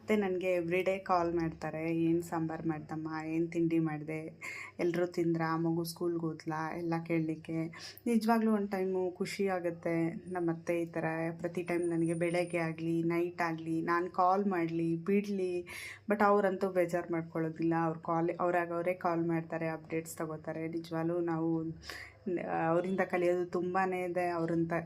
ಅತ್ತೆ ನನಗೆ ಎವ್ರಿಡೇ ಕಾಲ್ ಮಾಡ್ತಾರೆ, ಏನು ಸಾಂಬಾರು ಮಾಡ್ದಮ್ಮ, ಏನು ತಿಂಡಿ ಮಾಡಿದೆ, ಎಲ್ಲರೂ ತಿಂದ್ರ, ಮಗು ಸ್ಕೂಲ್ಗೆ ಹೋದ್ಲಾ ಎಲ್ಲ ಕೇಳಲಿಕ್ಕೆ. ನಿಜವಾಗ್ಲೂ ಒಂದು ಟೈಮು ಖುಷಿ ಆಗುತ್ತೆ ನಮ್ಮ ಅತ್ತೆ ಈ ಥರ ಪ್ರತಿ ಟೈಮ್ ನನಗೆ ಬೆಳಗ್ಗೆ ಆಗಲಿ ನೈಟ್ ಆಗಲಿ ನಾನು ಕಾಲ್ ಮಾಡಲಿ ಬಿಡಲಿ, ಬಟ್ ಅವರಂತೂ ಬೇಜಾರು ಮಾಡ್ಕೊಳ್ಳೋದಿಲ್ಲ. ಅವರೇ ಕಾಲ್ ಮಾಡ್ತಾರೆ, ಅಪ್ಡೇಟ್ಸ್ ತೊಗೋತಾರೆ. ನಿಜವಾಗ್ಲೂ ನಾವು ಅವರಿಂದ ಕಲಿಯೋದು ತುಂಬಾ ಇದೆ.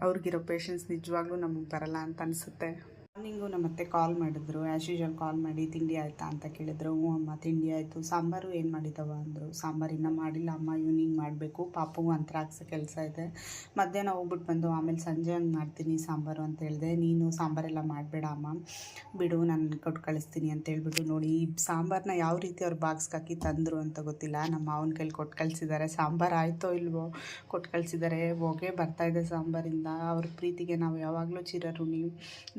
ಅವ್ರಿಗಿರೋ ಪೇಷನ್ಸ್ ನಿಜವಾಗ್ಲೂ ನಮಗೆ ಬರಲ್ಲ ಅಂತ ಅನಿಸುತ್ತೆ. ಮಾರ್ನಿಂಗು ನಮ್ಮ ಅತ್ತೆ ಕಾಲ್ ಮಾಡಿದ್ರು, ಆ್ಯಸ್ ಯೂಶುವಲ್ ಕಾಲ್ ಮಾಡಿ ತಿಂಡಿ ಆಯಿತಾ ಅಂತ ಕೇಳಿದ್ರು. ಹ್ಞೂ ಅಮ್ಮ ತಿಂಡಿ ಆಯಿತು. ಸಾಂಬಾರು ಏನು ಮಾಡಿದವ ಅಂದರು. ಸಾಂಬಾರು ಇನ್ನೂ ಮಾಡಿಲ್ಲ ಅಮ್ಮ, ಈವ್ನಿಂಗ್ ಮಾಡಬೇಕು, ಪಾಪು ಅಂತರ ಹಾಕ್ಸೋ ಕೆಲಸ ಇದೆ, ಮಧ್ಯಾಹ್ನ ಹೋಗ್ಬಿಟ್ಟು ಬಂದು ಆಮೇಲೆ ಸಂಜೆ ಹಂಗೆ ಮಾಡ್ತೀನಿ ಸಾಂಬಾರು ಅಂತ ಹೇಳಿದೆ. ನೀನು ಸಾಂಬಾರೆಲ್ಲ ಮಾಡಬೇಡ ಅಮ್ಮ, ಬಿಡು ನಾನು ಕೊಟ್ಟು ಕಳಿಸ್ತೀನಿ ಅಂತ ಹೇಳ್ಬಿಟ್ಟು. ನೋಡಿ ಈ ಸಾಂಬಾರನ್ನ ಯಾವ ರೀತಿ ಅವ್ರು ಬಾಕ್ಸ್ಗೆ ಹಾಕಿ ತಂದರು ಅಂತ ಗೊತ್ತಿಲ್ಲ. ನಮ್ಮ ಮಾವನ ಕೈಲಿ ಕೊಟ್ಟು ಕಳಿಸಿದ್ದಾರೆ. ಸಾಂಬಾರು ಆಯಿತೋ ಇಲ್ವೋ ಕೊಟ್ಟು ಕಳಿಸಿದ್ದಾರೆ. ಹೊಗೆ ಬರ್ತಾಯಿದೆ ಸಾಂಬಾರಿಂದ. ಅವ್ರ ಪ್ರೀತಿಗೆ ನಾವು ಯಾವಾಗಲೂ ಚಿರಋಣಿ.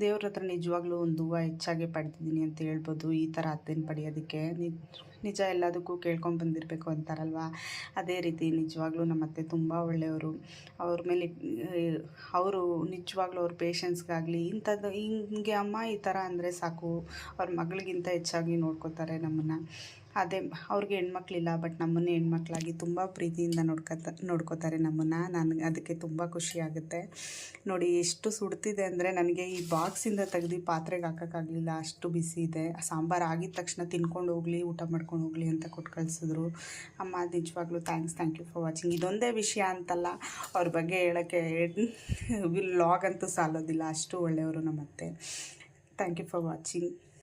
ದೇವ್ರ ಹತ್ರ ನಿಜವಾಗ್ಲೂ ಒಂದು ಹೂವು ಹೆಚ್ಚಾಗಿ ಪಡೆದಿದ್ದೀನಿ ಅಂತ ಹೇಳ್ಬೋದು ಈ ಥರ ಅತ್ತೆನ ಪಡೆಯೋದಕ್ಕೆ. ನಿಜ ಎಲ್ಲದಕ್ಕೂ ಕೇಳ್ಕೊಂಡು ಬಂದಿರಬೇಕು ಅಂತಾರಲ್ವ, ಅದೇ ರೀತಿ ನಿಜವಾಗ್ಲೂ ನಮ್ಮ ಅತ್ತೆ ತುಂಬ ಒಳ್ಳೆಯವರು. ಅವ್ರ ಮೇಲೆ ಅವರು ನಿಜವಾಗ್ಲೂ ಅವ್ರ ಪೇಷನ್ಸ್ಗಾಗಲಿ ಇಂಥದ್ದು ಹಿಂಗೆ ಅಮ್ಮ ಈ ಥರ ಅಂದರೆ ಸಾಕು, ಅವ್ರ ಮಗಳಿಗಿಂತ ಹೆಚ್ಚಾಗಿ ನೋಡ್ಕೋತಾರೆ ನಮ್ಮನ್ನು. ಅದೇ ಅವ್ರಿಗೆ ಹೆಣ್ಮಕ್ಳಿಲ್ಲ, ಬಟ್ ನಮ್ಮನ್ನೇ ಹೆಣ್ಮಕ್ಳಾಗಿ ತುಂಬ ಪ್ರೀತಿಯಿಂದ ನೋಡ್ಕೋತಾರೆ ನಮ್ಮನ್ನು. ನನಗೆ ಅದಕ್ಕೆ ತುಂಬ ಖುಷಿ ಆಗುತ್ತೆ. ನೋಡಿ ಎಷ್ಟು ಸುಡ್ತಿದೆ ಅಂದರೆ ನನಗೆ ಈ ಬಾಕ್ಸಿಂದ ತೆಗ್ದು ಪಾತ್ರೆಗೆ ಹಾಕೋಕ್ಕಾಗಲಿಲ್ಲ, ಅಷ್ಟು ಬಿಸಿ ಇದೆ. ಸಾಂಬಾರು ಆಗಿದ ತಕ್ಷಣ ತಿನ್ಕೊಂಡು ಹೋಗಲಿ, ಊಟ ಮಾಡ್ಕೊಂಡು ಹೋಗಲಿ ಅಂತ ಕೊಟ್ಟು ಕಳಿಸಿದ್ರು. ಅಮ್ಮ ನಿಜವಾಗ್ಲೂ ಥ್ಯಾಂಕ್ ಯು ಫಾರ್ ವಾಚಿಂಗ್. ಇದೊಂದೇ ವಿಷಯ ಅಂತಲ್ಲ, ಅವ್ರ ಬಗ್ಗೆ ಹೇಳೋಕ್ಕೆ ವ್ಲಾಗ್ ಅಂತೂ ಸಾಲೋದಿಲ್ಲ, ಅಷ್ಟು ಒಳ್ಳೆಯವರು ನಮ್ಮತ್ತೆ. Thank you for watching.